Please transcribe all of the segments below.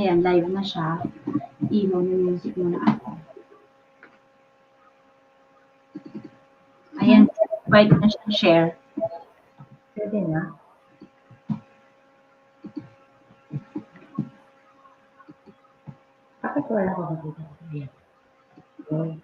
Ayan, live na siya. I-music muna ako. Ayan, invite na siya share. Pwede na. Bakit wala ko nakita ko yan? Okay.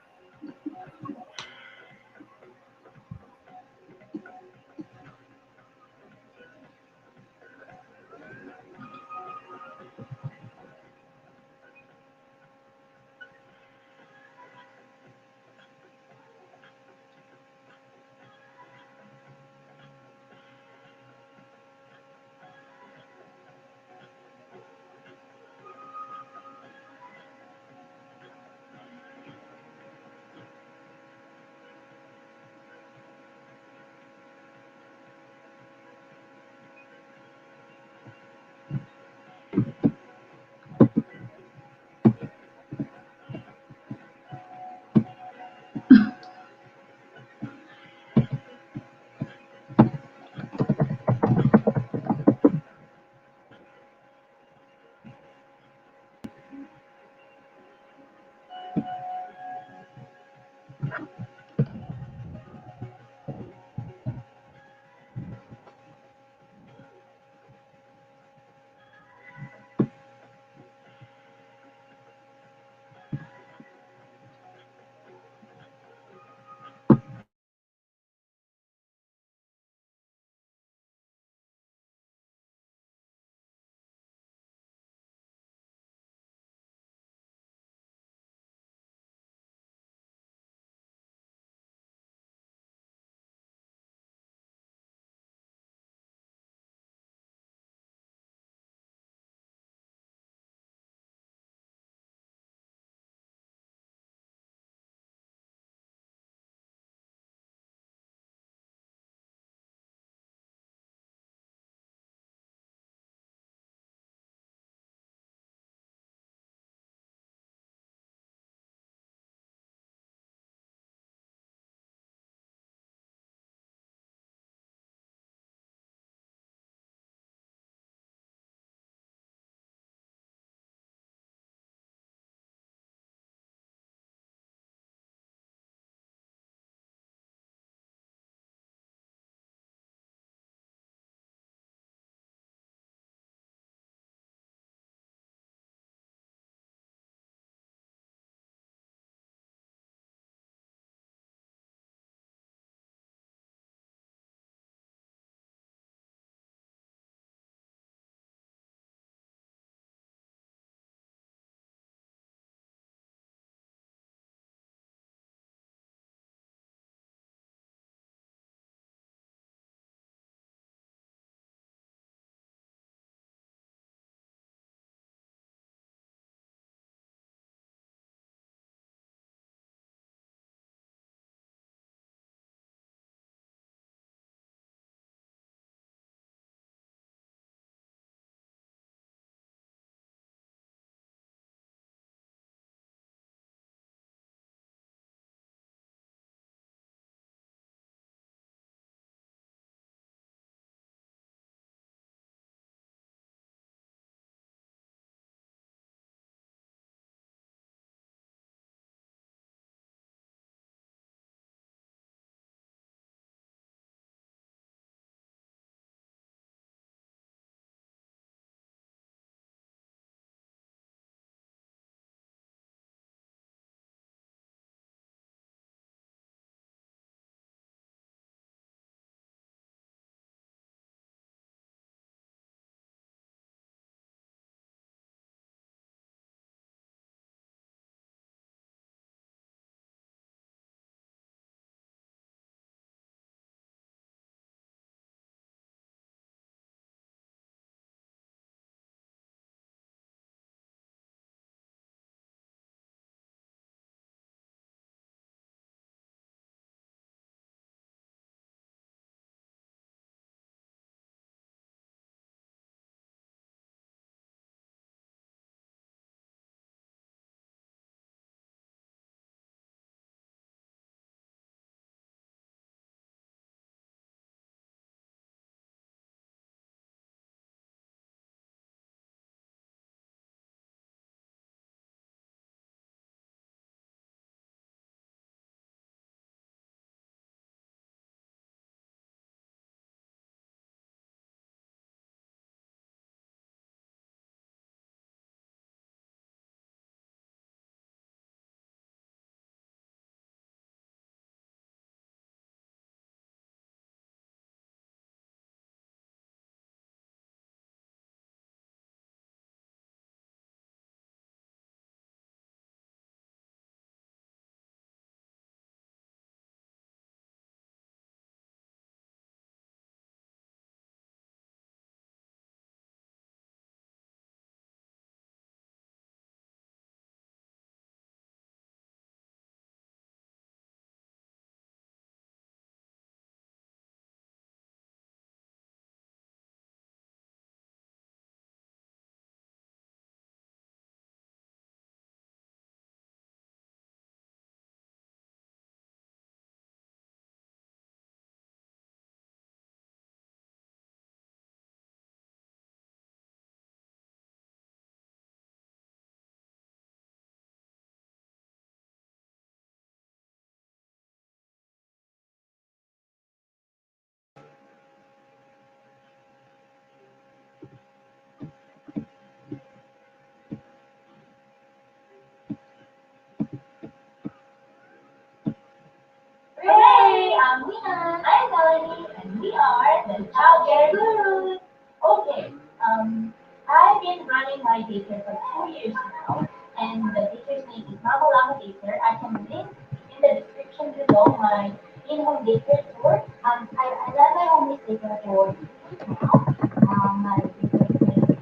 been running my daycare for 2 years now, and the daycare's name is Mama Daycare. I can link in the description below my in-home daycare tour. I run my home daycare for 2 years now. My daycare name is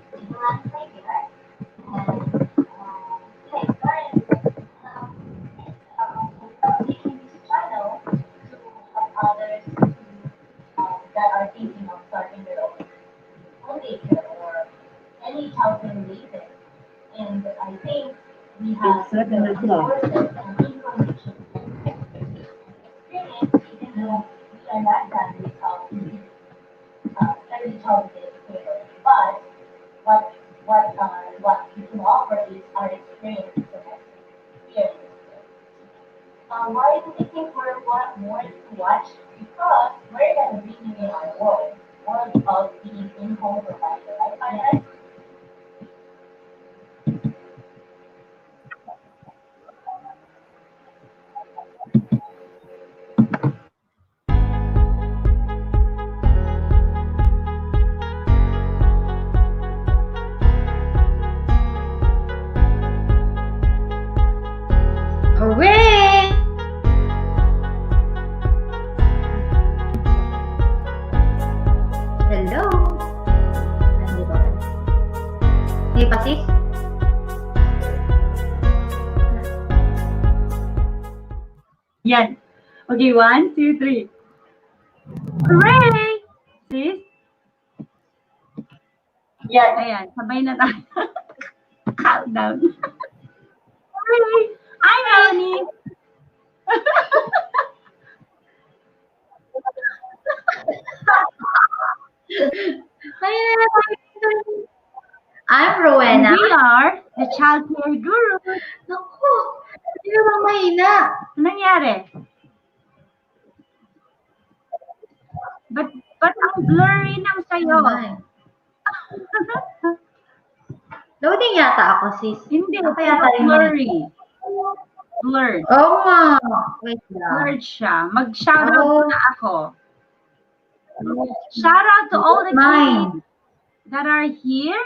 Daycare, and yeah, it's current. Using this channel to help others that are thinking of starting their own daycare or any childcare related. And I think we have the resources and information and experience, even though we are not done with early childhood care. But what we can offer is our experience here. Why do we think we're want more to watch? Because we're gonna be in our world of being in-home provider, right, Finance? Hooray! Hello? Hindi ba? Hindi pa, sis? Yan. Okay, 1, 2, 3. Hooray! Sis? Yes. Ayan, sabay na tayo. Countdown. Hooray! Hi, Melanie! I'm And Rowena. we are the childcare guru. Naku, hindi naman mahina. Ano nangyari? Ba't ang blurry ng sayo? Oh, loading yata ako, sis. Hindi, Ako yata rin blurry. Blurred. Oo nga. Wait lang. Blurred siya. Mag-shoutout Oh. na ako. Shout out to all the Mine. kids that are here.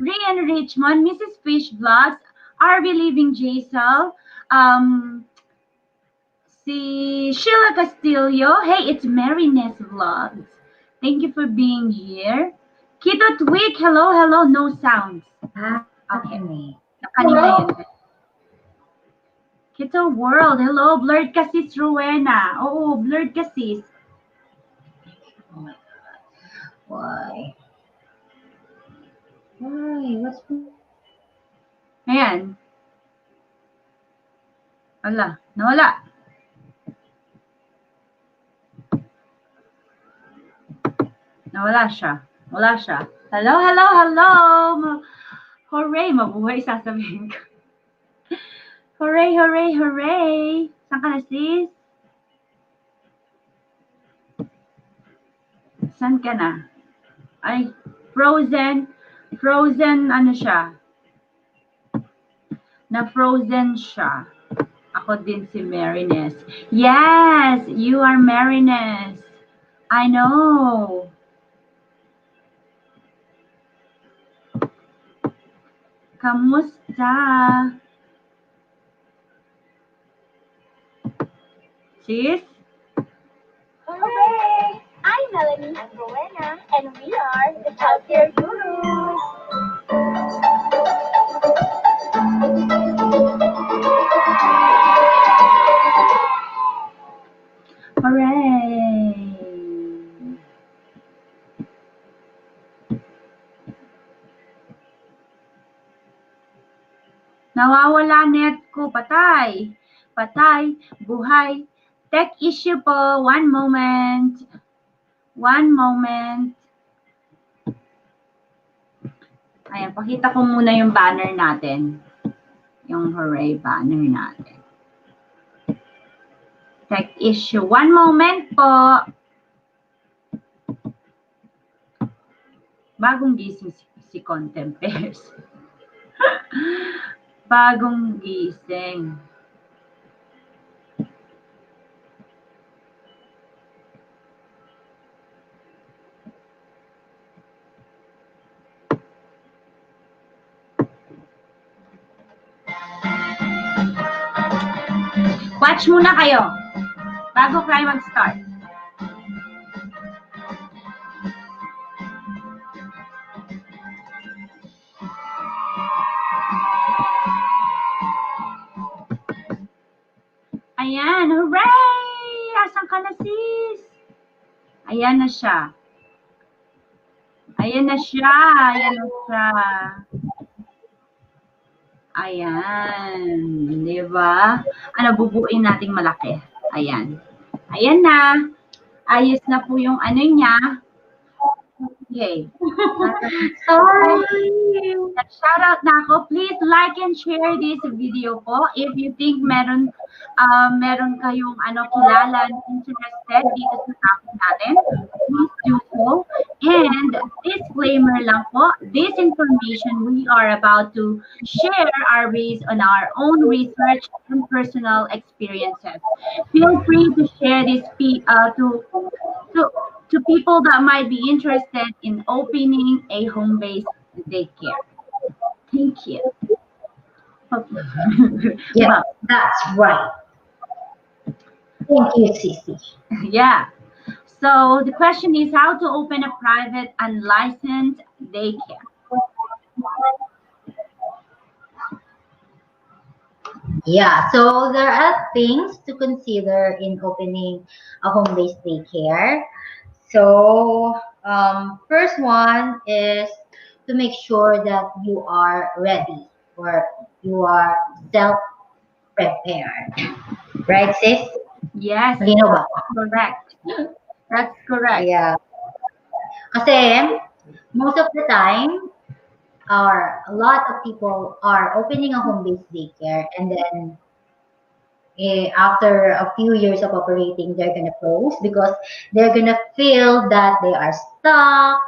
Ray and Richmond, Mrs. Fish Vlogs, RB Living Jaisal, si Sheila Castillo. Hey, it's Maryness Vlogs. Thank you for being here. Kito Twig, hello, no sounds. Okay. Nakanina yun. Kito World, hello, blurred ka sis Rowena. Oo, blurred ka sis. Oh my God. Why? What's Ayan. Wala, nawala. Nawala siya. Wala siya. Hello. Hooray, mabuhay sasabihin ko. Hooray. Saan ka na sis? Saan ka na? Ay, frozen ano siya? Na-frozen siya. Ako din si Maryness. Yes, you are Maryness. I know. Kamusta? Sis? Hooray! I'm Melanie and Rowena, and we are the childcare gurus. Hooray! Nawawala net ko. Patay. Buhay. Tech issue po. One moment. Ayan, pakita ko muna yung banner natin. Yung hooray banner natin. Tech issue. One moment po. Bagong gising si Contempers. Bagong gising. Watch muna kayo bago kayo mag-start. Ayan, hooray! Asan ka na, sis? Ayan na siya. Ayan na siya. Ayan na siya. Ayan. Di ba? Ano, bubuin nating malaki. Ayan. Ayan na. Ayos na po yung ano niya. Okay. Sorry. Shoutout na ako. Please like and share this video po. If you think meron kayong kilala interested dito sa topic natin, please do so. And disclaimer lang po, this information we are about to share are based on our own research and personal experiences. Feel free to share this to people that might be interested in opening a home-based daycare. Thank you. Okay. Yeah, that's right. Thank you, Sissy. Yeah. So the question is how to open a private unlicensed daycare. Yeah, so there are things to consider in opening a home-based daycare. So, first one is to make sure that you are ready or you are self-prepared. Right, sis? Yes, Malinaw ba? correct. That's correct. Yeah. Kasi, most of the time, a lot of people are opening a home-based daycare and then after a few years of operating, they're gonna close because they're gonna feel that they are stuck,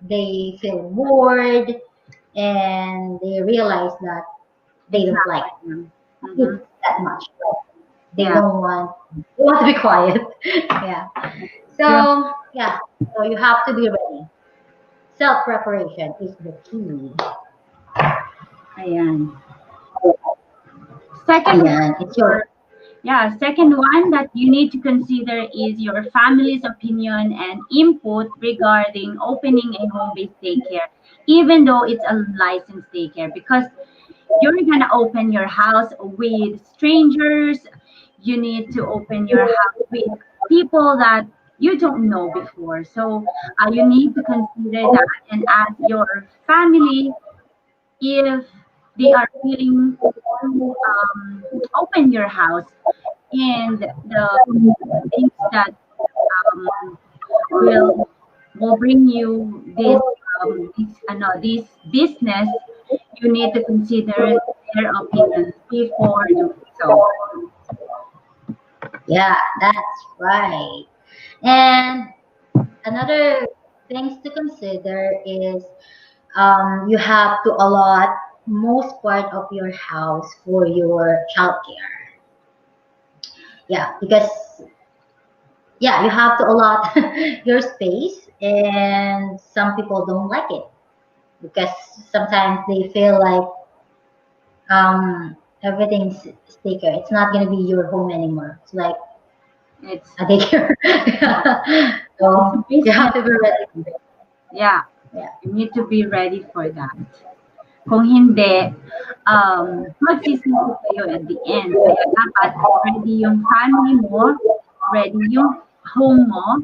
they feel bored, and they realize that they don't like it that much. They Yeah. they want to be quiet. Yeah. So so you have to be ready. Self-preparation is the key. Ayan. Second Ayan, it's your second one that you need to consider is your family's opinion and input regarding opening a home-based daycare, even though it's a licensed daycare, because you're gonna open your house with strangers. You need to open your house with people that you don't know before. So you need to consider that and ask your family if they are willing to open your house and the things that um, will bring you this business. You need to consider their opinions before doing so. yeah, that's right. And another things to consider is you have to allot most part of your house for your childcare. Yeah, because you have to allot your space, and some people don't like it because sometimes they feel like everything's daycare. It's not gonna be your home anymore. It's like It's a daycare. So you have to be ready. yeah, Yeah. you need to be ready for that. Kung hindi, magsisisi kayo at the end. Kaya dapat ready yung family mo, ready yung home mo,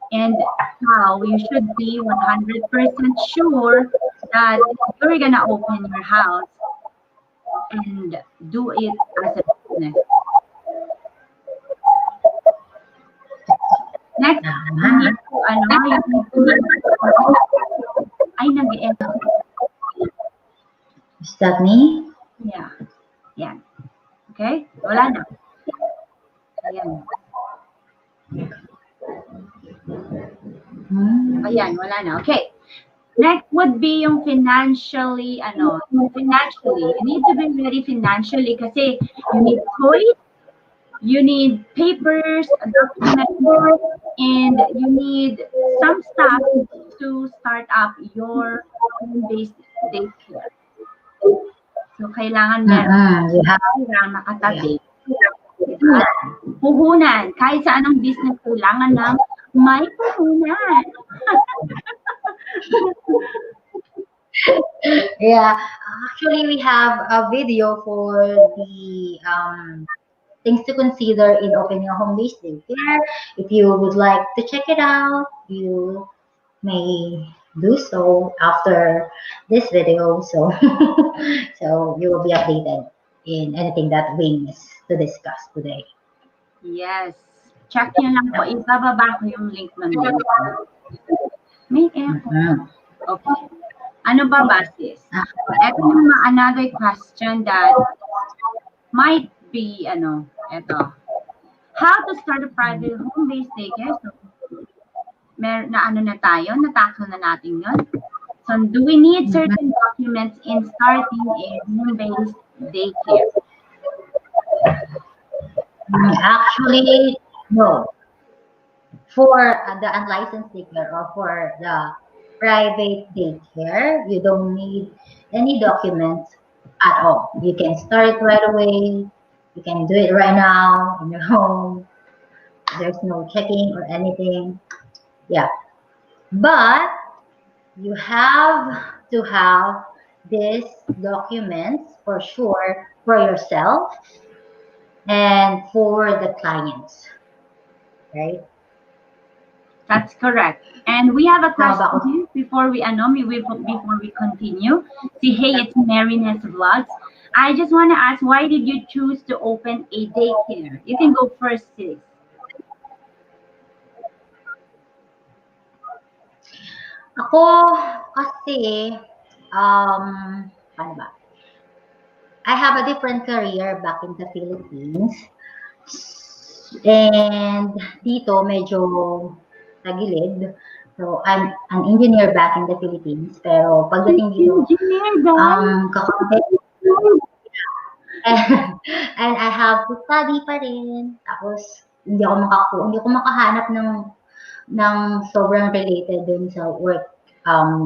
and how you should be 100% sure that you're gonna open your house and do it as a business. Next, you need to, ay, nag-echo. Is that me? Yeah. Yan. Okay? Wala na. Ayan. Ayan, wala na. Okay. Next would be yung financially, you need to be ready financially kasi you need toys, you need papers, documents, and you need some stuff to start up your home-based daycare. So, kailangan meron You have pera nakatabi. Ito Puhunan. Kahit sa anong business, kailangan ng may puhunan. Yeah, actually, we have a video for the things to consider in opening a home-based daycare. If you would like to check it out, you may do so after this video. So, so you will be updated in anything that we miss to discuss today. Yes. Check nyo lang po. Ibababa ko yung link ng link. May echo. Mhm. Okay. Ano ba ba, sis? Ito yung another question that might be, ito. How to start a private home-based daycare? So, na tayo, natakso na natin yun. So, do we need certain documents in starting a home-based daycare? Actually, no. For the unlicensed daycare or for the private daycare, you don't need any documents at all. You can start it right away. You can do it right now in your home. There's no checking or anything. Yeah. But you have to have these documents for sure for yourself and for the clients. Right? That's correct. And we have a Tama ba question ako? here before we continue. See, hey, it's Maryness Vlogs. I just want to ask, why did you choose to open a daycare? You can go first, sis. Ako kasi, paano ba? I have a different career back in the Philippines. And dito medyo tagilid. So, I'm an engineer back in the Philippines. Pero pagdating dito, Engineer, guys. kakonte. And I have to study pa rin. Tapos, hindi ako makahanap ng sobrang related dun sa work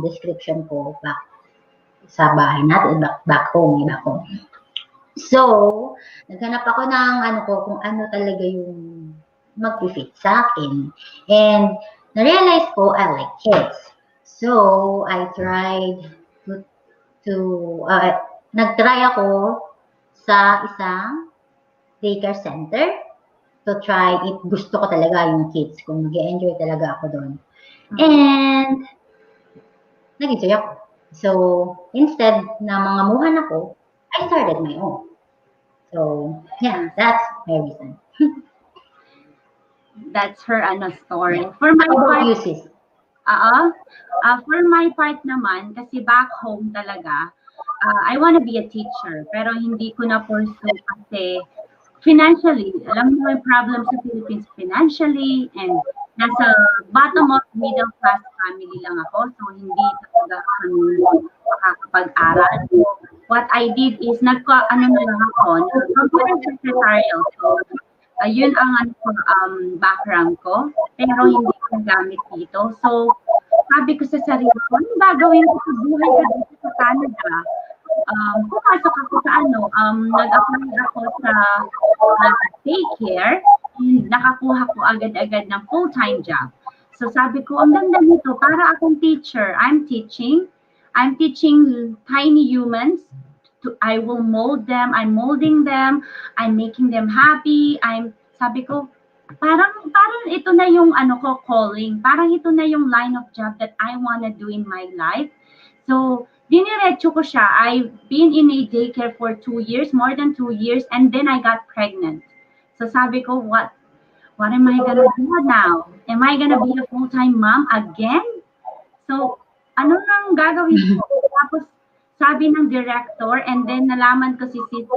description ko back sa bahay natin, back home. So, naghanap ako ng kung ano talaga yung mag-fit sa akin. And na-realize ko, I like kids. So, I tried nag-try ako sa isang daycare center to try if gusto ko talaga yung kids, kung mag-enjoy talaga ako doon. And, nag-enjoy ako. So, instead na mangamuhan ako, I started my own. So, yeah, that's my reason. That's her story. For my How about part, you, sis? for my part naman, kasi back home talaga, I wanna be a teacher, pero hindi ko na pursue kasi financially, alam mo yung problem sa Philippines financially, and nasa bottom of middle class family lang ako, so hindi talaga kami makakapag-aral. So, what I did is na lang ako, computer secretarial. So, yun ang background ko, pero hindi ko nagamit dito. So, sabi ko sa sarili ko, ano gagawin ko sa buhay ko dito sa Canada? Pumasok ako sa nag-apply ako sa daycare, and nakakuha ko agad-agad ng full-time job. So sabi ko, ang ganda nito, para akong teacher. I'm teaching tiny humans. I will mold them, I'm molding them, I'm making them happy. Sabi ko, parang ito na yung calling. Parang ito na yung line of job that I wanna do in my life. So, diniretso ko siya. I've been in a daycare for 2 years, more than 2 years, and then I got pregnant. So sabi ko, what am I gonna do now? Am I gonna be a full-time mom again? So, ano nang gagawin ko? Tapos, sabi ng director, and then nalaman ko si Sis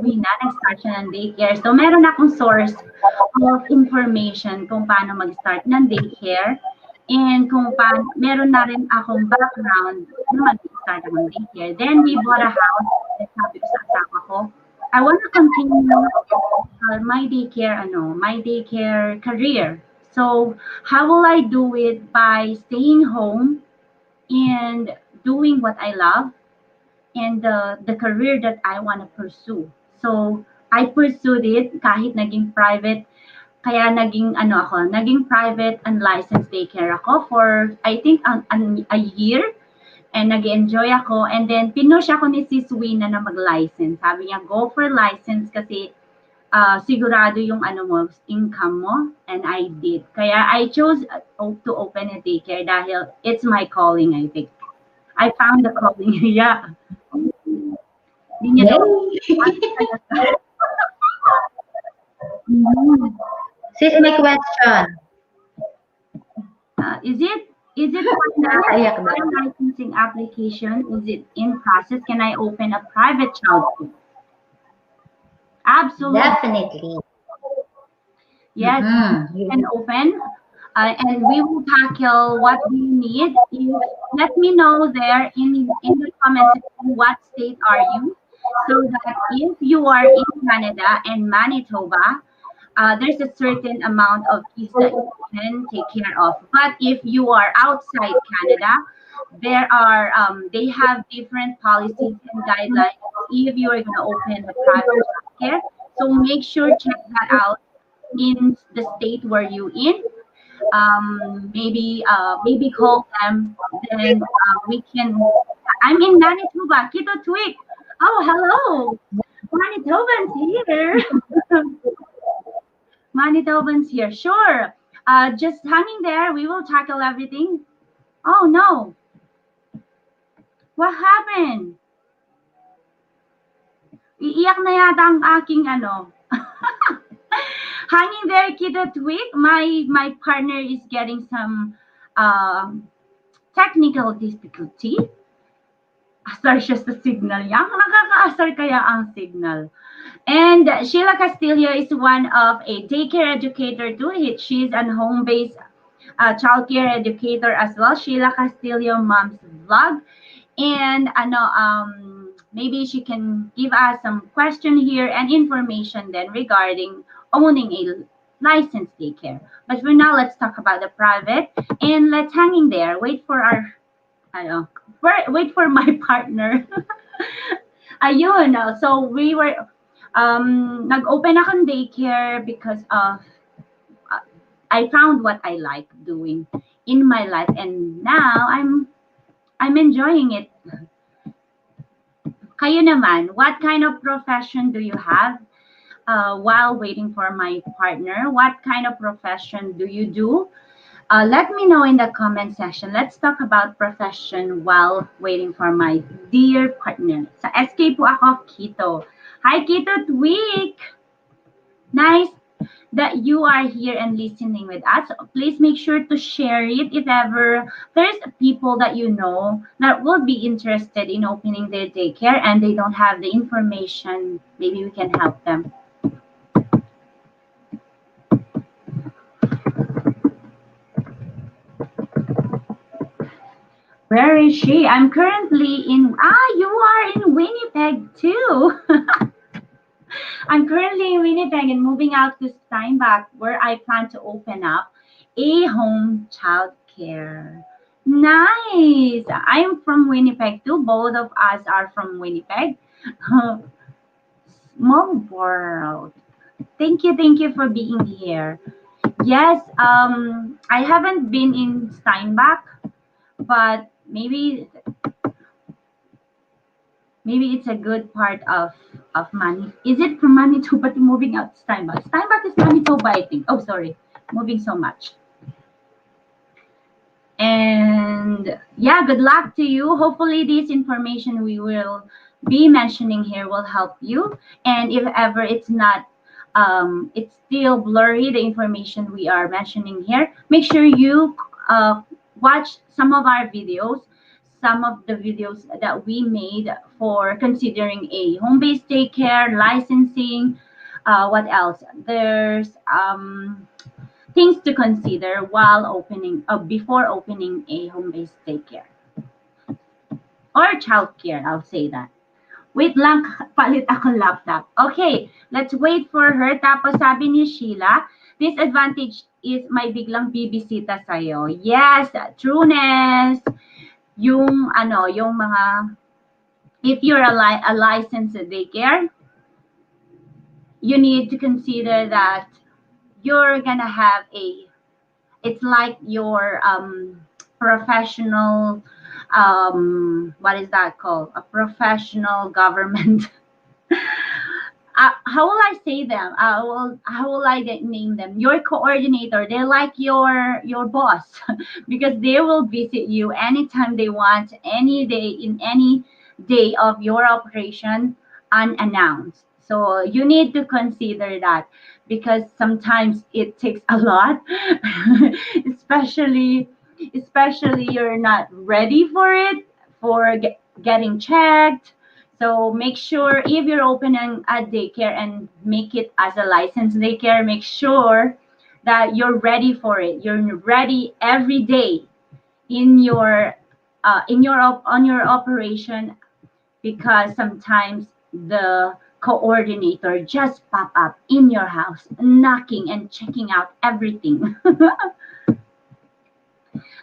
Wina, nag-start siya ng daycare. So, meron akong source of information kung paano mag-start ng daycare. And kung meron na rin akong background na mag-start ng daycare. Then, we bought a house. Sabi ko sa asawa ko, I want to continue my daycare career. So, how will I do it? By staying home and doing what I love and the career that I want to pursue. So, I pursued it kahit naging private. Kaya naging private and licensed daycare ako for I think a year. And nag-enjoy ako. And then, pinush ako ni Sis Wina na mag-license. Sabi niya, go for license kasi sigurado yung income mo. And I did. Kaya I chose to open a daycare dahil it's my calling, I think. I found the calling. Yeah. Hindi niya daw. Yay! Sis, may question. Is it Nakakaiyak for daw. licensing application? Is it in process? Can I open a private childcare? Absolutely. Definitely. Yes, you can open. And we will tackle what do you need. Let me know there in the comment section what state are you, so that if you are in Canada and Manitoba, there's a certain amount of kids that you can take care of. But if you are outside Canada, they have different policies and guidelines if you are going to open a private childcare. So make sure check that out in the state where you in. Maybe call them. Then we can. I'm in Manitoba, Kito Twig. Oh, hello, Manitoban's here. Manitobans here. Sure. Just hanging there. We will tackle everything. Oh no. What happened? Iiyak na yata ang aking Hanging there, Kiddo Twig. My partner is getting some technical difficulty. Asar siya sa signal niya. Nakakaasar kaya ang signal. And Sheila Castillo is one of a daycare educator too. She's a home-based childcare educator as well. Sheila Castillo Mom's Vlog. And maybe she can give us some question here and information then regarding owning a licensed daycare. But for now, let's talk about the private. And let's hang in there. Wait for my partner. Ayun. So we were nag-open akong daycare because of I found what I like doing in my life, and now I'm enjoying it. Kayo naman, what kind of profession do you have while waiting for my partner? What kind of profession do you do? Let me know in the comment section. Let's talk about profession while waiting for my dear partner. Sa SK po ako, Kito. Hi, Kito Tweak! Nice that you are here and listening with us. Please make sure to share it if ever there's people that you know that will be interested in opening their daycare and they don't have the information. Maybe we can help them. Where is she? I'm currently in, you are in Winnipeg too. I'm currently in Winnipeg and moving out to Steinbach, where I plan to open up a home childcare. Nice. I'm from Winnipeg too. Both of us are from Winnipeg. Small world. Thank you for being here. Yes, I haven't been in Steinbach, but maybe it's a good part of Manitoba. Is it from Manitoba to moving out to Steinbach? Steinbach is Manitoba, I think. Oh, sorry, moving so much. And yeah, good luck to you. Hopefully this information we will be mentioning here will help you. And if ever it's not, it's still blurry, the information we are mentioning here, make sure you watch some of our videos, some of the videos that we made for considering a home-based daycare, licensing, what else? There's things to consider while before opening a home-based daycare or childcare, I'll say that. Wait lang, palit ako laptop. Okay, let's wait for her. Tapos sabi ni Sheila, disadvantage is may biglang bibisita sa'yo. Yes, trueness. Yung mga, if you're a licensed daycare, you need to consider that you're gonna have a, it's like your professional, what is that called, a professional government. How will I say them? How will I name them? Your coordinator. They're like your boss because they will visit you anytime they want, any day in any day of your operation, unannounced. So you need to consider that because sometimes it takes a lot, especially especially you're not ready for it, for getting checked. So make sure if you're opening a daycare and make it as a licensed daycare, make sure that you're ready for it. You're ready every day in your on your operation, because sometimes the coordinator just pop up in your house knocking and checking out everything.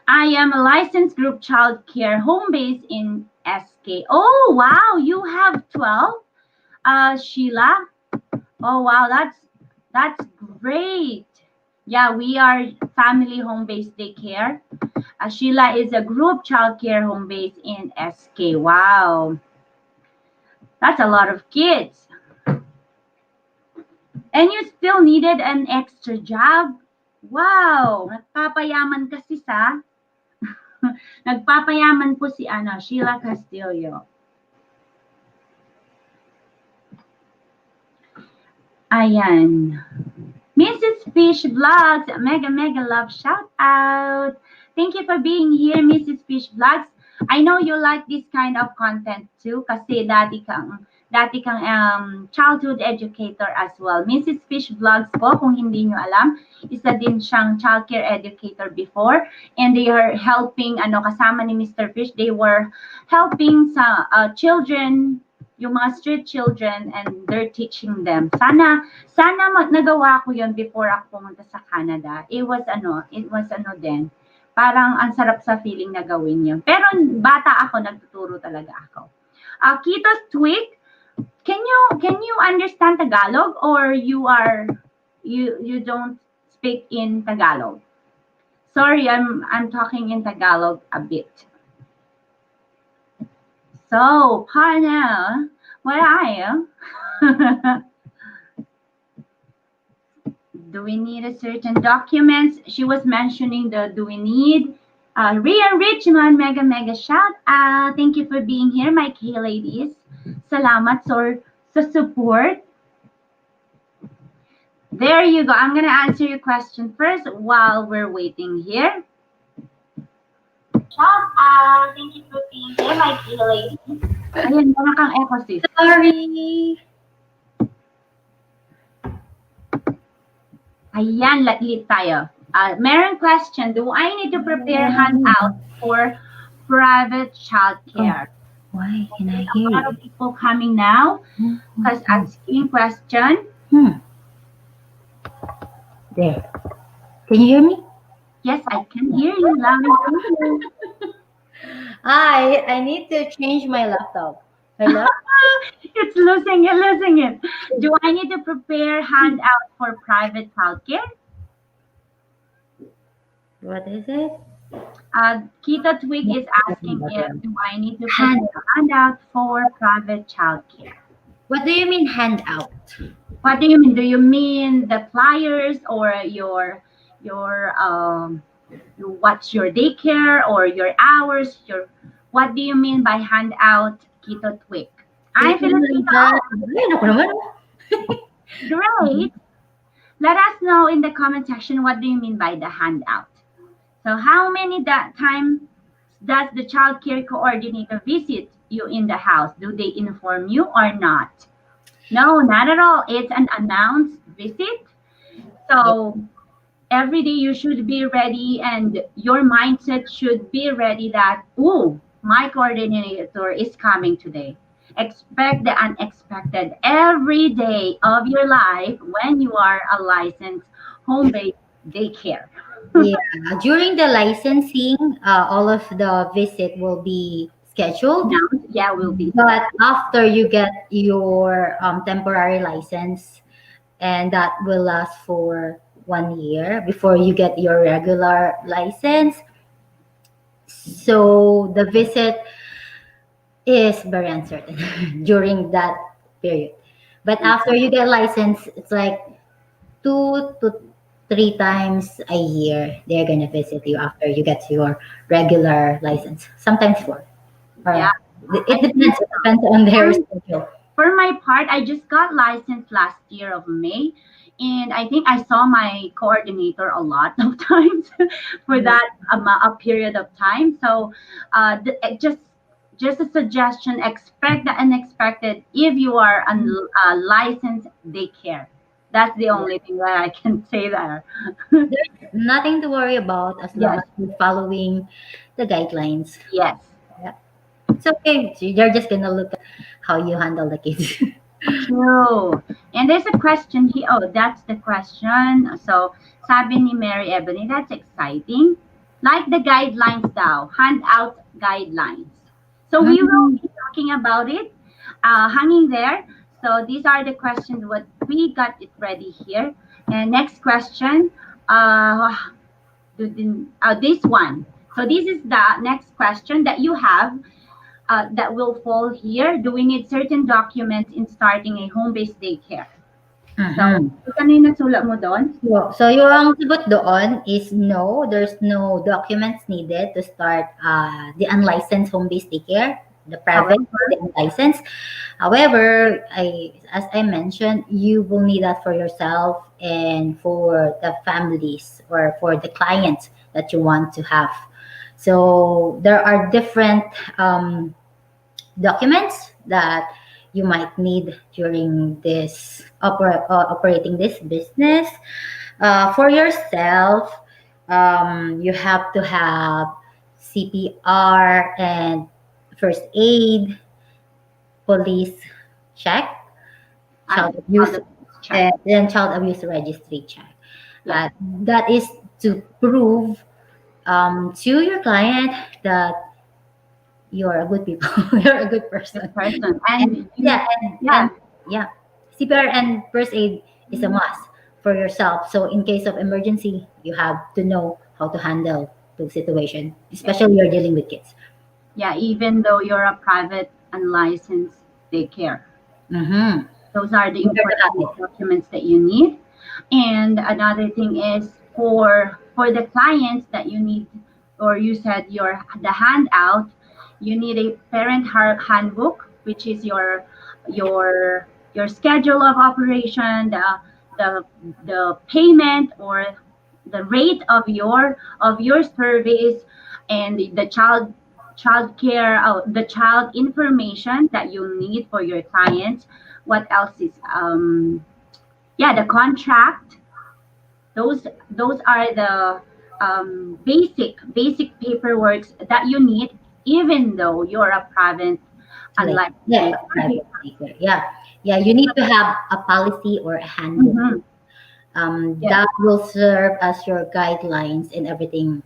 I am a licensed group childcare home base in SK. Oh wow, you have 12, Sheila. Oh wow, that's great. Yeah, we are family home based daycare. Sheila is a group childcare home base in SK. Wow, that's a lot of kids. And you still needed an extra job. Wow, nagpapayaman kasi sa nagpapayaman po si Sheila Castillo. Ayan. Mrs. Fish Vlogs, mega mega love shout out. Thank you for being here, Mrs. Fish Vlogs. I know you like this kind of content too kasi dati kang childhood educator as well. Mrs. Fish Vlogs po, kung hindi nyo alam, isa din siyang childcare educator before, and they are helping, kasama ni Mr. Fish, they were helping sa children, yung mga street children, and they're teaching them. Sana nagawa ko yun before ako pumunta sa Canada. It was din. Parang ang sarap sa feeling na gawin yun. Pero bata ako, nagtuturo talaga ako. Kitos Twig, can you understand Tagalog, or you don't speak in Tagalog? Sorry, I'm talking in Tagalog a bit. So, partner, where are you? Do we need a certain documents? She was mentioning the do we need Ria Richmond, mega mega shout out. Thank you for being here, my K ladies. Salamat sa support. There you go. I'm gonna answer your question first while we're waiting here. Shout out. Thank you for being here, my K lady. Ayan, wala kang echo, sis. Sorry. Ayan, lit tayo. Meron question, do I need to prepare handout for private childcare? Why can I A hear lot you? of people coming now because asking question. There. Can you hear me? Yes, I can hear you loud and clear. I need to change my laptop. My laptop. It's losing it. Do I need to prepare handout for private childcare? What is it? Kita Twig is asking if do I need to prepare handout for private childcare? What do you mean handout? What do you mean? Do you mean the flyers or what's your daycare or your hours? What do you mean by handout, Kita Twig? I Filipino. Ay, naku naman. Great. Let us know in the comment section what do you mean by the handout. So how many times does the child care coordinator visit you in the house? Do they inform you or not? No, not at all. It's an announced visit. So every day you should be ready and your mindset should be ready that, oh, my coordinator is coming today. Expect the unexpected every day of your life when you are a licensed home-based daycare. Yeah, during the licensing, all of the visit will be scheduled. Yeah, will be. But after you get your temporary license, and that will last for 1 year before you get your regular license. So the visit is very uncertain during that period. But after you get license, it's like 2 to 3 times a year they're gonna visit you after you get your regular license. Sometimes four. Yeah, Or I it think depends. It depends on their for, schedule. for my part, I just got licensed last year of May, and I think I saw my coordinator a lot of times for that a period of time. So, just a suggestion: expect the unexpected if you are licensed daycare. That's the only thing that I can say there. There's nothing to worry about as long Yes, as you're following the guidelines. yes. Yeah. It's okay. So they're just gonna look at how you handle the kids. True. And there's a question here. Oh, that's the question. So, sabi ni Mary Ebony, that's exciting. Like the guidelines daw, hand out guidelines. So we will Mm, be talking about it, hanging there. So these are the questions what we got it ready here. And next question, this one. So this is the next question that you have that will fall here. Do we need certain documents in starting a home-based daycare? So, mhm. ano yung nasulat mo doon? So yung sagot doon is no, there's no documents needed to start the unlicensed home-based daycare, the private or However, the unlicensed. However, as I mentioned, you will need that for yourself and for the families or for the clients that you want to have. So there are different documents that you might need during this operating this business. For yourself, you have to have CPR and first aid, police check, I child abuse, found the check. and then child abuse registry check. Yeah, That is to prove to your client that you're a good people, you're a good the person. person. And And you, yeah, yeah, CPR and first aid is a must for yourself. So in case of emergency, you have to know how to handle the situation, especially you're dealing with kids. yeah, even though you're a private unlicensed daycare. Mm-hmm. Those are the You better have important it. documents that you need. And another thing is for the clients that you need, or you said your the handout, you need a handbook, which is your schedule of operation, the the payment or the rate of your service, and the child care, the child information that you need for your clients. What else is yeah, the contract. Those are the basic paperwork that you need, even though you're a private Like unlike yeah, the private daycare. Yeah, yeah. You need to have a policy or a handbook Mhm. Yes, that will serve as your guidelines in everything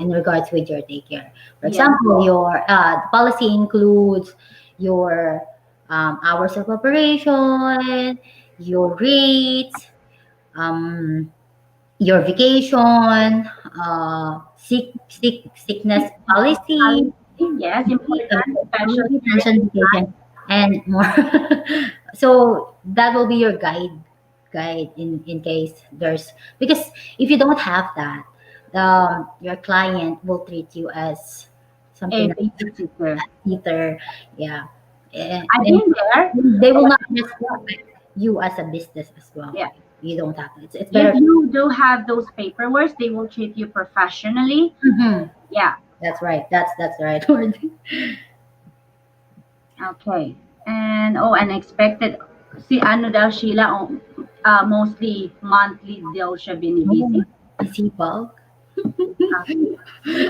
in regards with your daycare. For yes, example, your policy includes your hours of operation, your rates, um, your vacation, sickness policy, yes, important, especially during pension vacation, and more. So that will be your guide in case there's because if you don't have that, your client will treat you as a something like babysitter. either, yeah, I've and been there. they will not respect you as a business as well. Yeah, You don't have it. It's if better. you do have those paperwork, they will treat you professionally. Mhm. Yeah. That's right. That's the right word. Okay. And oh, unexpected. Si ano daw Sheila, mostly monthly daw siya Oh, binibisit. isipag. Okay.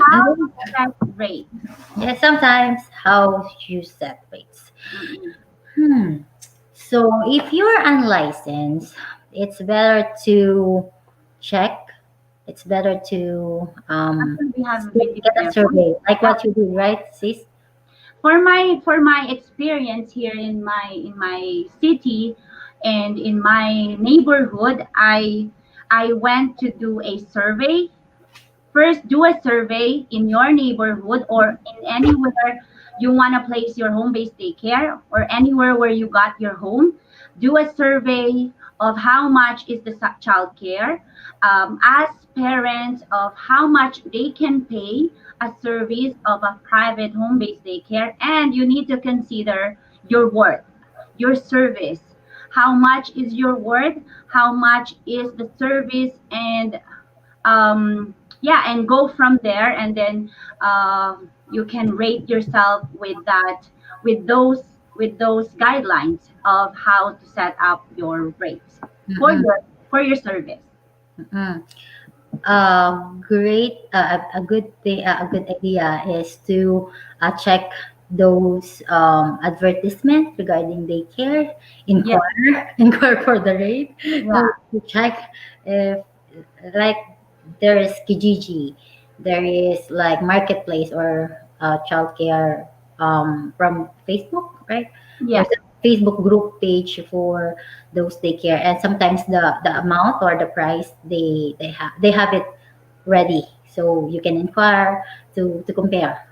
How to set rate. Yeah, sometimes how you set rates. Mm-mm. Hmm. So if you're unlicensed, it's better to check. It's better to Actually, we have a video get a there. survey, like Yeah. what you did, right, sis? For my experience here in my city, And in my neighborhood, I went to do a survey. First, do a survey in your neighborhood or in anywhere you want to place your home based daycare or anywhere where you got your home. Do a survey of how much is the child care. Ask parents of how much they can pay a service of a private home based daycare, and you need to consider your worth, your service. How much is your worth? How much is the service? And yeah, and go from there, and then you can rate yourself with that, with those guidelines of how to set up your rates for Mm-mm, your service. mm-mm. Great. A good thing, a good idea is to check those advertisement regarding daycare. Yeah, Inquire, inquire for the rate. yeah, To check if, like, there is Kijiji, there is like marketplace or childcare from Facebook, right? yeah. There's a Facebook group page for those daycare, and sometimes the amount or the price they have it ready, so you can inquire to compare.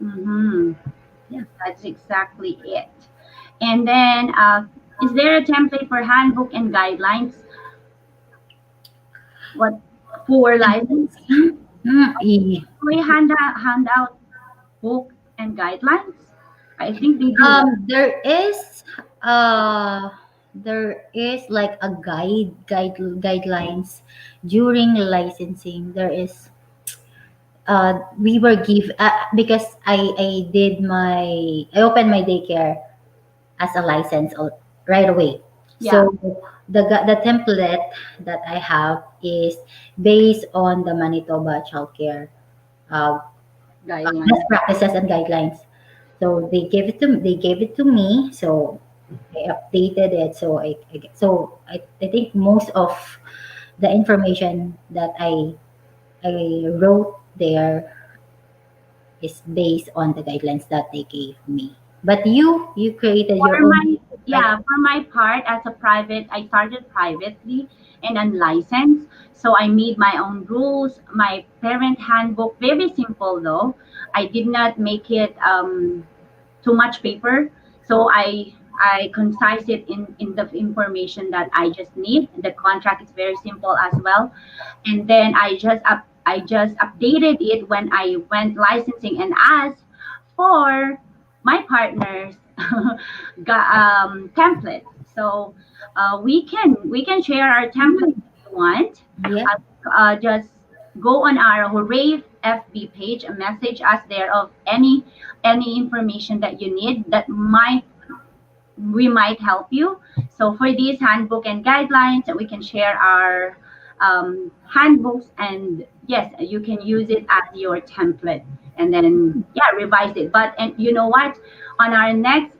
Mm-hmm. Yeah. That's exactly it. And then is there a template for handbook and guidelines, what, for licensing? We hand out book and guidelines. I think they do. There is uh like a guidelines during licensing. There is we were give because I opened my daycare as a license right away. Yeah, So the template that I have is based on the Manitoba childcare uh, best guidelines. practices and guidelines. So they gave it to me. So I updated it. So I think most of the information that I wrote there is based on the guidelines that they gave me. But you created For your own, my, right? yeah, for my part, as a private, I started privately and unlicensed. So I made my own rules, my parent handbook, very simple though. I did not make it too much paper. So I concise it in the information that I just need. The contract is very simple as well. And then I just updated it when I went licensing and asked for my partner's template. So we can share our template if you want. Yeah. Just go on our Hooray FB page and message us there of any information that you need that might we might help you. So for these handbook and guidelines, we can share our handbooks, and yes, you can use it as your template, and then yeah, revise it. But and you know what? On our next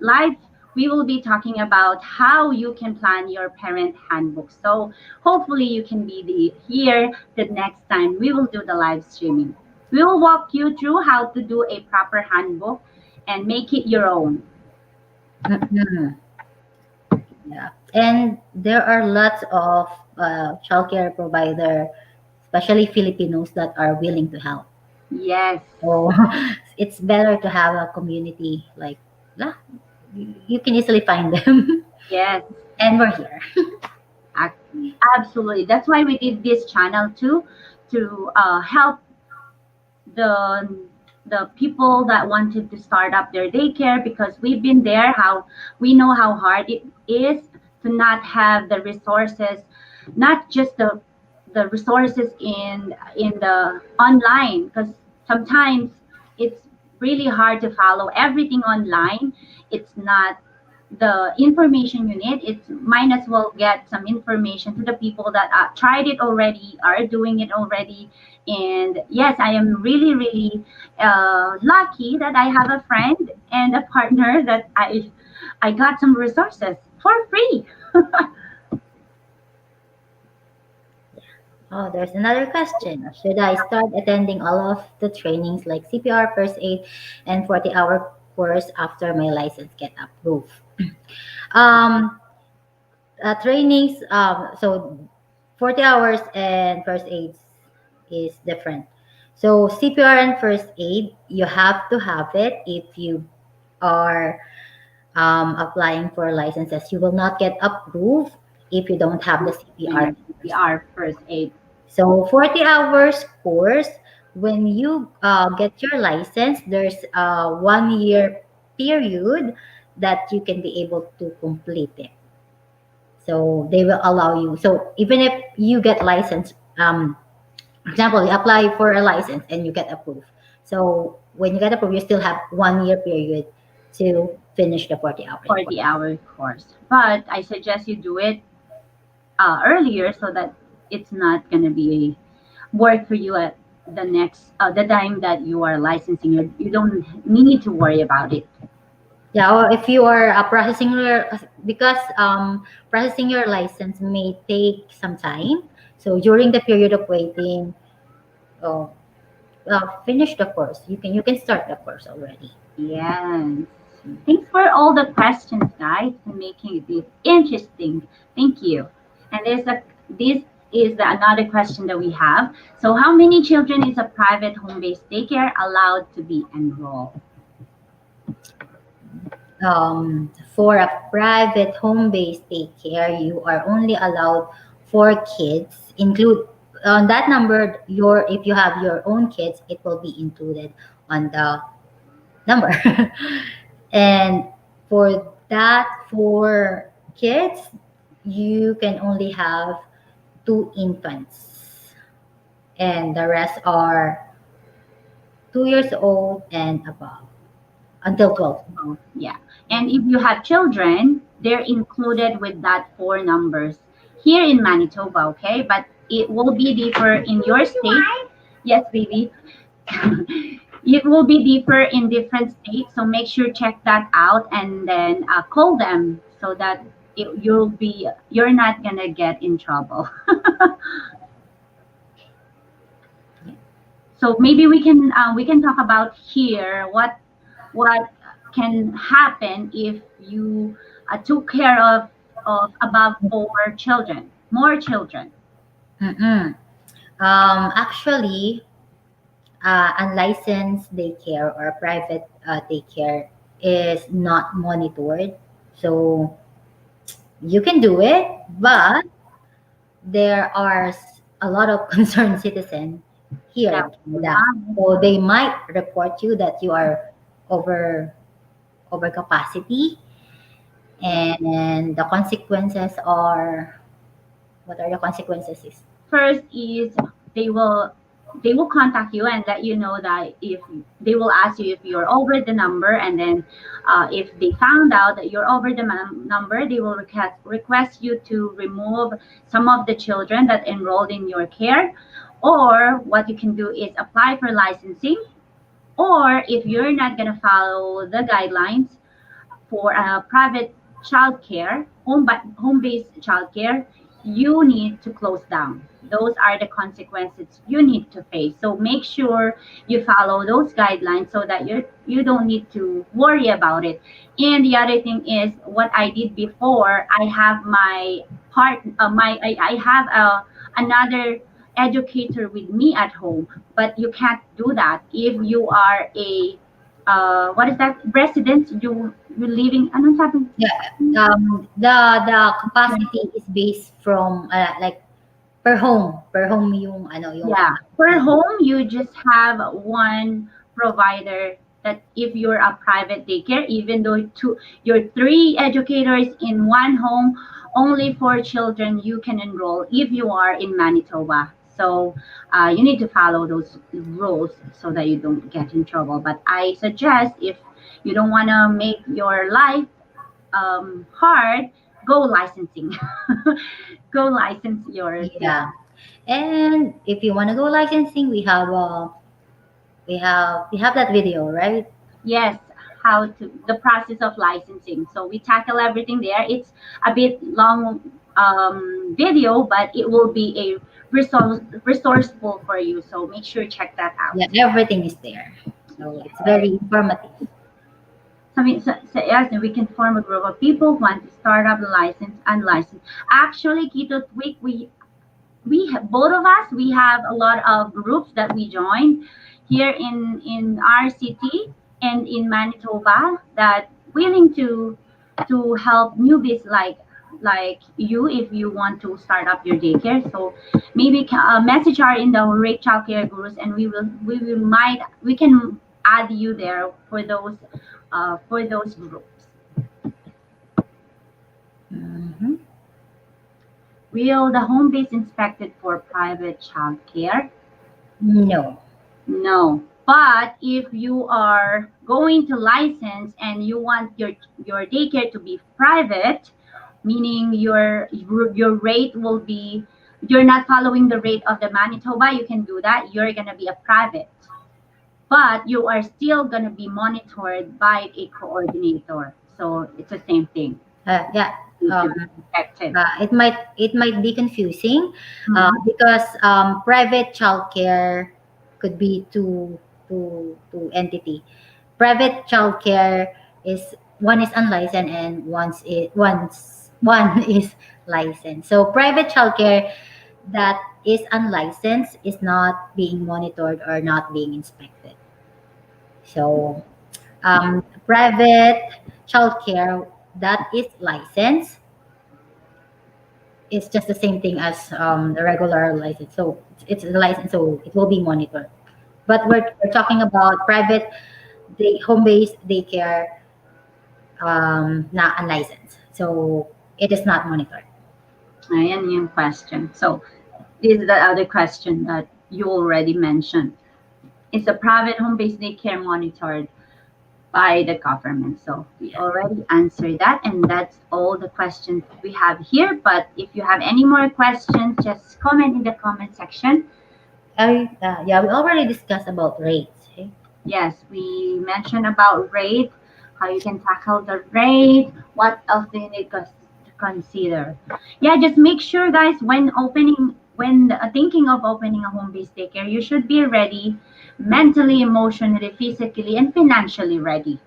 live, we will be talking about how you can plan your parent handbook. So hopefully you can be here the next time we will do the live streaming. We will walk you through how to do a proper handbook and make it your own. Mhm. Yeah. And there are lots of childcare provider, especially Filipinos, that are willing to help. Yes, So it's better to have a community like that. You can easily find them, yes, and we're here. ac- absolutely. That's why we did this channel too, to help the people that wanted to start up their daycare, because we've been there. How we know how hard it is to not have the resources, not just the resources in the online, because sometimes it's really hard to follow everything online. It's not the information you need. It's might as well get some information to the people that tried it already, are doing it already. And yes, I am really really lucky that I have a friend and a partner that I got some resources for free. Oh, there's another question. Should I start attending all of the trainings like CPR, first aid, and 40-hour course after my license get approved? trainings, so 40 hours and first aid is different. So CPR and first aid, you have to have it if you are applying for licenses. You will not get approved if you don't have the When CPR you first. CPR first aid. So 40 hours course, when you get your license, there's a 1 year period that you can be able to complete it. So they will allow you. So even if you get license, for example, you apply for a license and you get approved. So when you get approved, you still have 1 year period to finish the 40 hours For course. the hour course. But I suggest you do it earlier so that it's not going to be work for you at the time that you are licensing. You don't need to worry about it. Yeah, or if you are processing your, because processing your license may take some time. So during the period of waiting, oh, finish the course. You can start the course already. Yes. Thanks for all the questions, guys, and making this interesting. Thank you. And this is another question that we have. So, how many children is a private home-based daycare allowed to be enrolled? For a private home-based daycare, you are only allowed 4 kids. Include on that number, your if you have your own kids, it will be included on the number. And for that, for kids, you can only have 2 infants, and the rest are 2 years old and above until 12. Oh, yeah. And if you have children, they're included with that four numbers here in Manitoba, okay? But it will be differ in your state. Yes, baby. It will be differ in different states, so make sure check that out and then call them so that you're not gonna get in trouble. So maybe we can talk about here what can happen if you took care of above four children, more children. Mm-mm. Actually, unlicensed daycare or private daycare is not monitored. So you can do it, but there are a lot of concerned citizens here That in Canada. So they might report you that you are over over capacity, and the consequences are, what are the consequences is, first is they will they will contact you and let you know that if they will ask you if you're over the number, and then if they found out that you're over the number, they will request you to remove some of the children that enrolled in your care, or what you can do is apply for licensing, or if you're not going to follow the guidelines for a private childcare, home-based childcare, you need to close down. Those are the consequences you need to face. So make sure you follow those guidelines so that you don't need to worry about it. And the other thing is what I did before. I have my part. I have another educator with me at home, but you can't do that if you are a what is that resident you living anong sabi. yeah, the capacity is based from like per home yung yung Yeah, for home you just have one provider, that if you're a private daycare, even though you're three educators in one home, only four children you can enroll if you are in Manitoba. So you need to follow those rules so that you don't get in trouble. But I suggest, if you don't want to make your life hard, go licensing. Go license your daycare. Yeah. And if you want to go licensing, we have that video, right? Yes, how to the process of licensing. So we tackle everything there. It's a bit long video, but it will be a resourceful for you. So make sure check that out. Yeah, everything is there. So it's very informative. So yes, we can form a group of people who want to start up licensed, unlicensed. Actually, Keto Tweak, both of us, we have a lot of groups that we join here in our city and in Manitoba that willing to help newbies like you if you want to start up your daycare. So maybe message our in the rate childcare gurus, and we can add you there for those groups. Mhm. Will the home base inspected for private childcare? No. No. But if you are going to license and you want your daycare to be private, meaning your rate will be you're not following the rate of the Manitoba, you can do that. You're gonna be a private, but you are still gonna be monitored by a coordinator. So it's the same thing. Yeah. Need to Um, be inspected. it might be confusing Mhm. because private childcare could be two entity. Private childcare is one is unlicensed and one is licensed. So private childcare that is unlicensed is not being monitored or not being inspected. So private childcare that is licensed is just the same thing as the regular license. So it's a license, so it will be monitored. But we're talking about private home-based daycare, not unlicensed. So it is not monitored. Ayan yung question. So this is the other question that you already mentioned. Is a private home-based daycare monitored by the government? So we already answered that, and that's all the questions we have here. But if you have any more questions, just comment in the comment section. Yeah, we already discussed about rates. Okay? Yes, we mentioned about rate, how you can tackle the rate, what else do you need to consider. Yeah, just make sure, guys, when thinking of opening a home-based daycare, you should be ready mentally, emotionally, physically, and financially ready.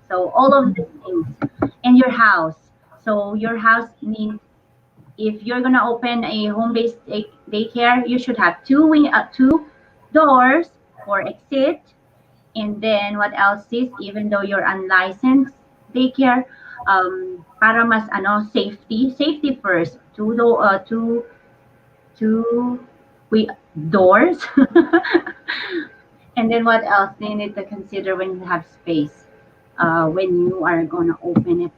So all of these things in your house. So your house needs, if you're gonna open a home-based daycare, you should have two doors for exit, and then what else is, even though you're unlicensed daycare, para mas safety first. Two we doors. And then what else do you need to consider when you have space? When you are gonna open it,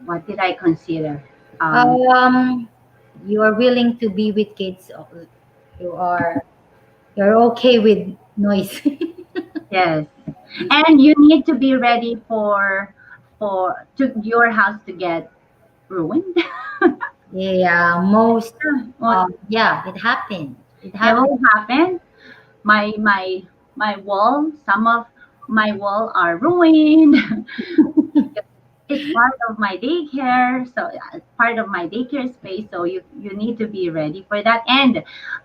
what did I consider? Um, Um, you are willing to be with kids. You are you're okay with noise. yes, and you need to be ready for to your house to get ruined. Yeah, most. What Yeah, it happened. It it happened. will happen. My wall, some of my wall are ruined. It's part of my daycare, so it's part of my daycare space. So you need to be ready for that. And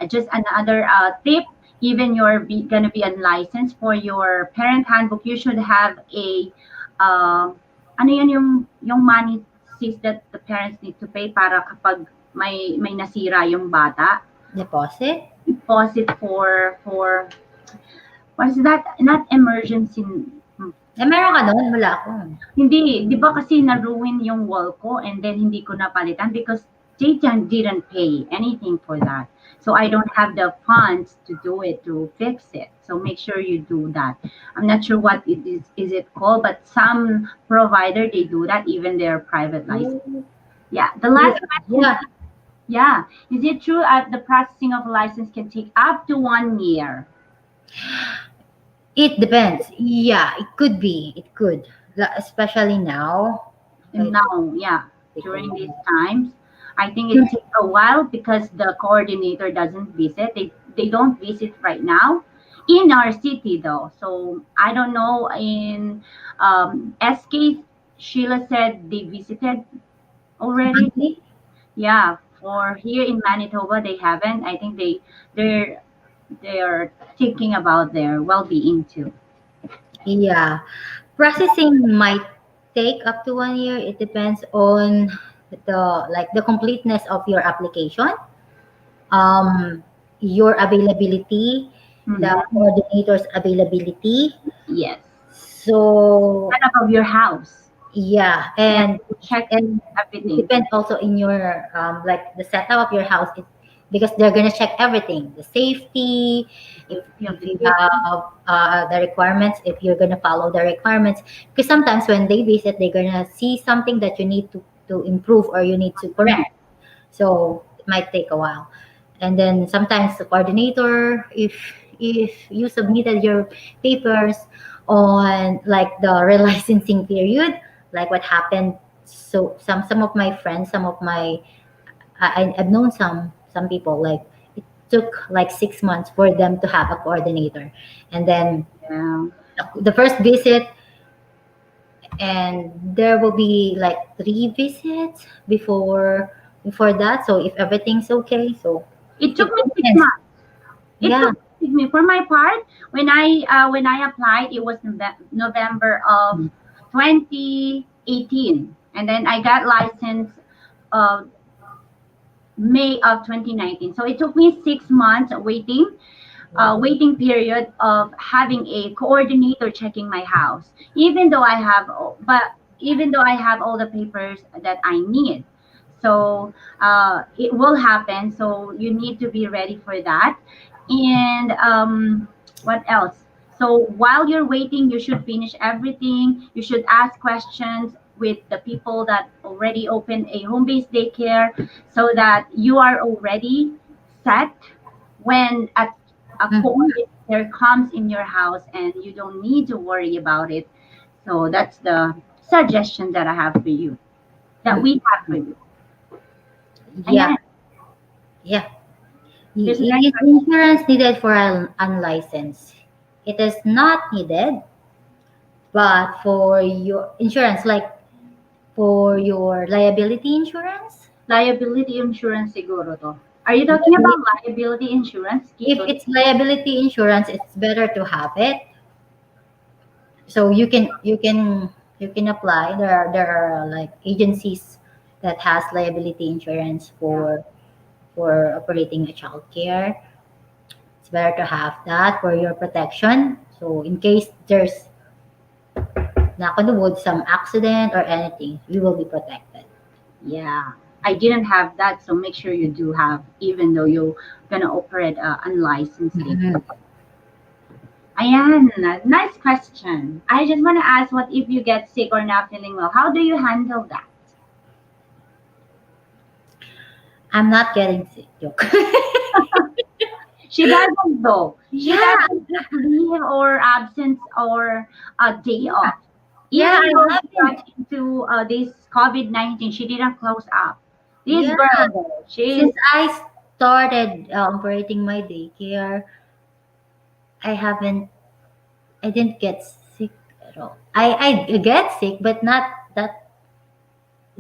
just another tip: even gonna be unlicensed, for your parent handbook, you should have a ano yun yung money fees that the parents need to pay para kapag may nasira yung bata. Deposit? Deposit for what is that? Not emergency. Meron ka nun? Wala ako. Hindi, 'di ba kasi na-ruin yung wall ko and then hindi ko napalitan because they didn't pay anything for that. So I don't have the funds to do it, to fix it. So make sure you do that. I'm not sure what it is it called, but some provider they do that, even their private license. Oh, Yeah. The yeah. last question, Yeah. yeah. Is it true the processing of a license can take up to 1 year? It depends. Yeah, it could be. It could. Especially now. And It now, yeah, take a during these while. times, I think it takes a while because the coordinator doesn't visit. They don't visit right now in our city though. So I don't know in SK. Sheila said they visited already. Monthly? Yeah, for here in Manitoba they haven't. I think they're they're thinking about their well-being too. Yeah. Processing might take up to 1 year. It depends on the completeness of your application, um, your availability, the Mhm. coordinator's availability. Yes. So Setup of your house. yeah, Yeah, and check and it everything. depends also in your like the setup of your house. Because they're gonna check everything, the safety, Safety of if the you kids. have the requirements, if you're gonna follow the requirements. Because sometimes when they visit, they're gonna see something that you need to improve or you need to Mhm. correct. So it might take a while. And then sometimes the coordinator, if you submitted your papers on like the relicensing period, like what happened. So some of my friends, some of my I've known some people like it took like 6 months for them to have a coordinator, and then Yeah. the first visit, and there will be like three visits before that. So if everything's okay, so It it took me six depends. months. It Yeah. took me for my part when I applied. It was November of 2018, and then I got licensed uh, May of 2019. So it took me 6 months waiting period of having a coordinator checking my house. But even though I have all the papers that I need, so it will happen. So you need to be ready for that. And what else? So while you're waiting, you should finish everything. You should ask questions with the people that already opened a home-based daycare, so that you are already set when a Mhm. coordinator comes in your house, and you don't need to worry about it. So that's the suggestion that I have for you, that we have for you. Yeah. Ayan, Yeah. there's a next Is question. insurance needed for an unlicensed? It is not needed, but for your insurance, like for your liability insurance, Liability insurance siguro to. Are you talking liability- about liability insurance, if Kito? it's liability insurance, it's better to have it. So you can apply. There are like agencies that has liability insurance Yeah. for operating a childcare. It's better to have that for your protection. So in case there's, knock on the wood, some accident or anything, you will be protected. Yeah. I didn't have that, so make sure you do have, even though you're gonna operate unlicensed Mhm. daycare. Ayan, nice question. I just want to ask, what if you get sick or not feeling well? How do you handle that? I'm not getting sick. Joke. She doesn't though. She Yeah, doesn't take leave or absence or a day yeah, off. yeah. Even I though she haven't. got into this COVID-19, she didn't close up. This Yeah, girl though, she's since I started operating my daycare, I haven't. I didn't get sick at all. I get sick, but not that.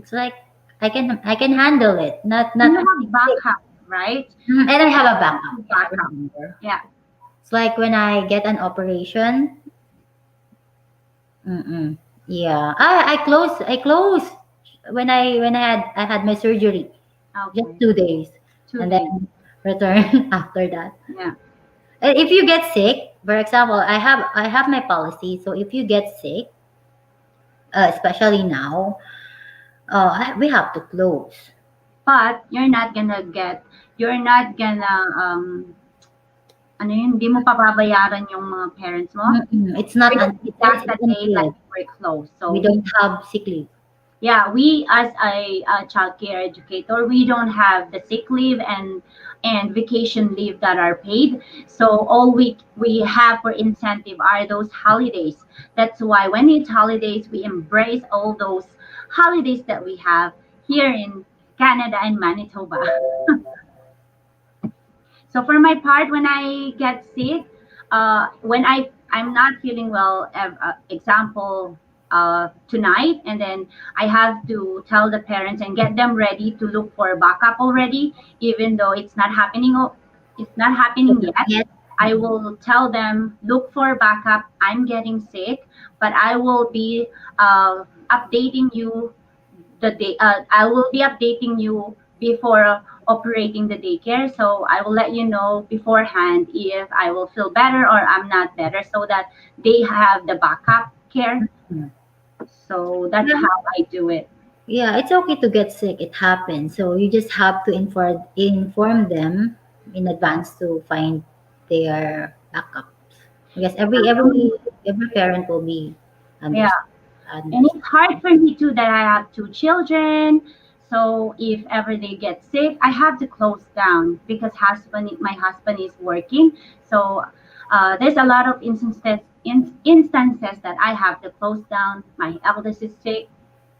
It's like I can handle it. Not you really have sick. backup, right? And I have a backup. Yeah, I Backup. remember. Yeah. It's like when I get an operation. Mm-mm. Yeah, I closed when I had my surgery. Just Okay. 2 days, Two and days. then return after that. Yeah. If you get sick, for example, I have my policy. So if you get sick, especially now, we have to close. But you're not gonna ano yun, hindi mo pababayaran yung mga parents mo, It's not because that's it's the day that unpaid. you were closed. So We don't have sick leave. yeah, we as a child care educator, we don't have the sick leave and vacation leave that are paid. So all we have for incentive are those holidays. That's why when it's holidays, we embrace all those holidays that we have here in Canada and Manitoba. So for my part, when I get sick, when I'm not feeling well, example tonight, and then I have to tell the parents and get them ready to look for backup already, even though it's not happening. It's not happening yet. Yes. I will tell them, look for backup. I'm getting sick, but I will be updating you the day. I will be updating you before operating the daycare. So I will let you know beforehand if I will feel better or I'm not better, so that they have the backup care. Mm. So that's Yeah, how I do it. yeah, it's okay to get sick. It happens. So you just have to inform them in advance to find their backups. Because every parent will be Yeah. And understand. it's hard for me too that I have two children. So if ever they get sick, I have to close down because my husband is working. So there's a lot of instances that I have to close down. My eldest is sick.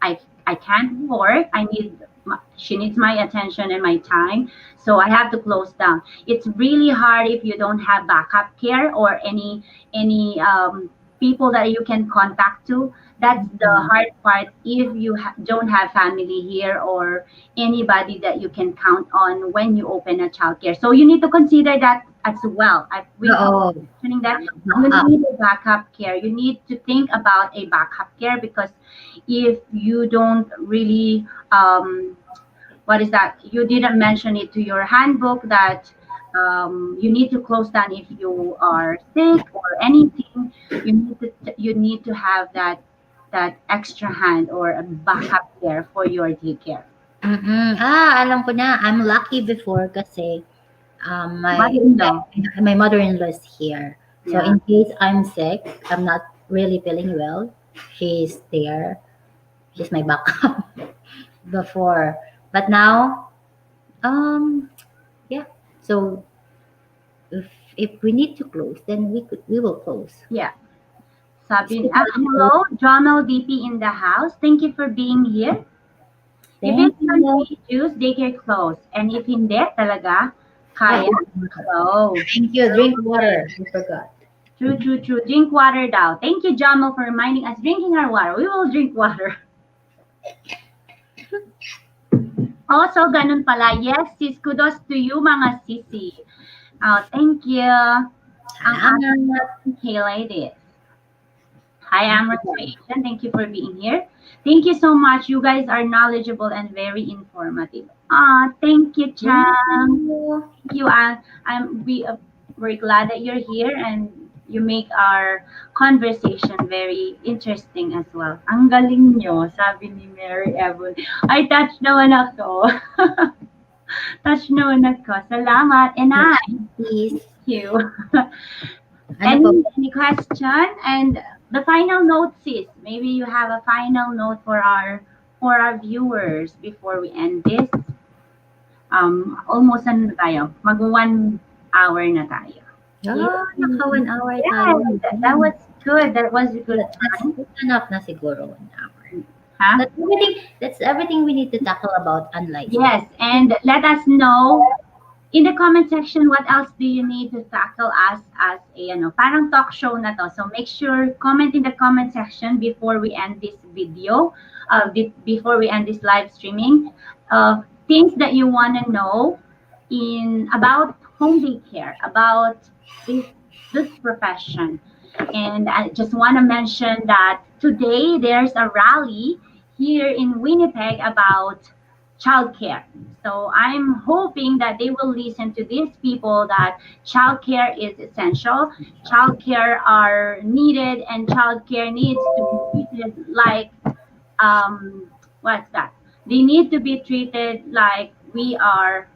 I can't work. She needs my attention and my time. So I have to close down. It's really hard if you don't have backup care or any people that you can contact to. That's the Mhm. hard part if you don't have family here or anybody that you can count on when you open a childcare. So you need to consider that as well. We keep Oo. mentioning that you Backup. need a backup care. You need to think about a backup care because if you don't really what is that? You didn't mention it to your handbook that you need to close down if you are sick or anything. You need to have that extra hand or a backup care for your daycare. Mm. Alam ko na. I'm lucky before kasi Mother-in-law. my mother-in-law is here. So Yeah. in case I'm sick, I'm not really feeling well, she's there. She's my backup before. But now, um, yeah. So if we need to close, then we will close. Yeah. It's Hello, Jonal DP in the house. Thank you for being here. If Thank it's you. country juice, daycare close. And if hindi talaga, Ah, kaya close. thank you. Drink water. I forgot. True, true, true. Drink water daw. Thank you, Jamal, for reminding us drinking our water. We will drink water. Also, ganun pala. Yes, sis. Kudos to you, mga sisi. Thank you. Ang Salamat. ating highlight. Hi, Amrit Creation. Thank you for being here. Thank you so much. You guys are knowledgeable and very informative. Thank you, Thank Cham. you. Thank you. We're glad that you're here and you make our conversation very interesting as well. Ang galing nyo, sabi ni Mary Evan. Ay, touch naman ako. Touch naman ako. Salamat. And I, Please. thank you. Ano po? Any question? And the final note, sis. Maybe you have a final note for our viewers before we end this. Almost ano na tayo? Mag 1 hour na tayo. Naka 1 hour Yeah, tayo. that was good. That was a good time. That's enough na siguro 1 hour. Huh? That's everything we need to tackle about unlicensed. Yes, and let us know in the comment section what else do you need to tackle us as a parang talk show na to. So make sure comment in the comment section before we end this video, before we end this live streaming, things that you want to know in about home daycare, about this profession. And I just want to mention that today there's a rally here in Winnipeg about childcare. So I'm hoping that they will listen to these people that childcare is essential. Childcare are needed and childcare needs to be treated like what's that? They need to be treated like we are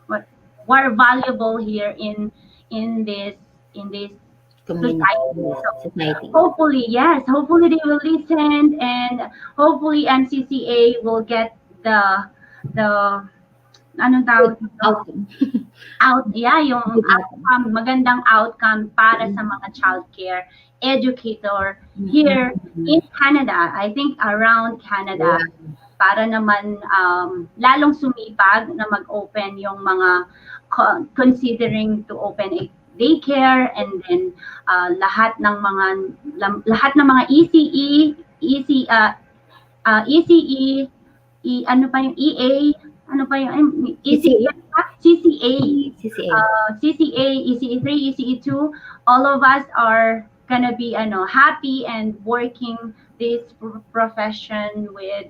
what we're valuable here in this Community. society. So Society. hopefully, yes, hopefully they will listen and hopefully MCCA will get the anong tawag dito? Outcome. Yung outcome, magandang outcome para sa mga childcare educator here in Canada. I think around Canada para naman lalong sumipag na mag-open yung mga considering to open a daycare and then lahat ng mga ECE, ECE, ano pa yung EA, ano pa yung CCA, CCA. CCA, ECE3, ECE2, all of us are gonna be happy and working this profession with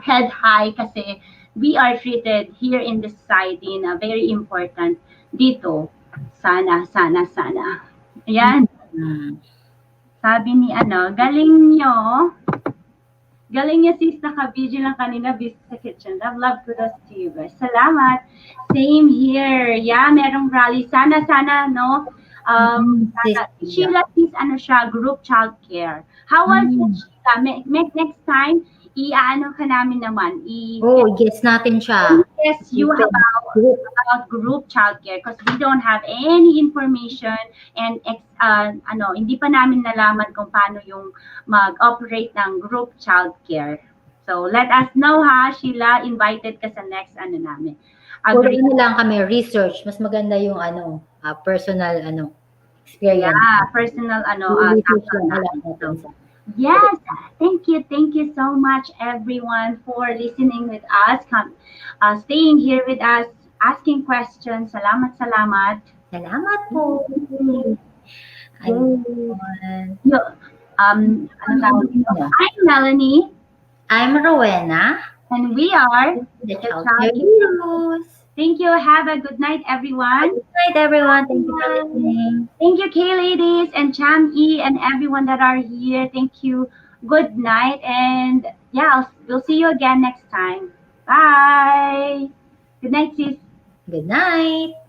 head high kasi we are treated here in the society na very important dito. Sana. Ayan, Mm. sabi ni galing niya sis, naka-video lang kanina, busy sa kitchen. Love, kudos to you guys. Salamat. Same here. Yeah, merong rally. Sana, no? Sis, Sheila sis, siya, group childcare. How was it, Mm. Sheila? Next time, i-ano ka namin naman. Oh, yes natin siya. Yes, you Open group. about group childcare because we don't have any information and hindi pa namin nalaman kung paano yung mag-operate ng group childcare. So let us know ha, Sheila, invited ka sa next namin. Puro lang kami research. Mas maganda yung personal experience. Yeah, personal Research lang natin. alam natin sa Yes, thank you so much everyone for listening with us, staying here with us, asking questions. Salamat. Salamat po. Ayun. I'm Melanie. I'm Rowena. And we are The Childcare Heroes. Thank you. Have a good night, everyone. Good night, everyone. Thank you for listening. Thank you, K-Ladies and Cham E and everyone that are here. Thank you. Good night. And yeah, we'll see you again next time. Bye. Good night, sis. Good night.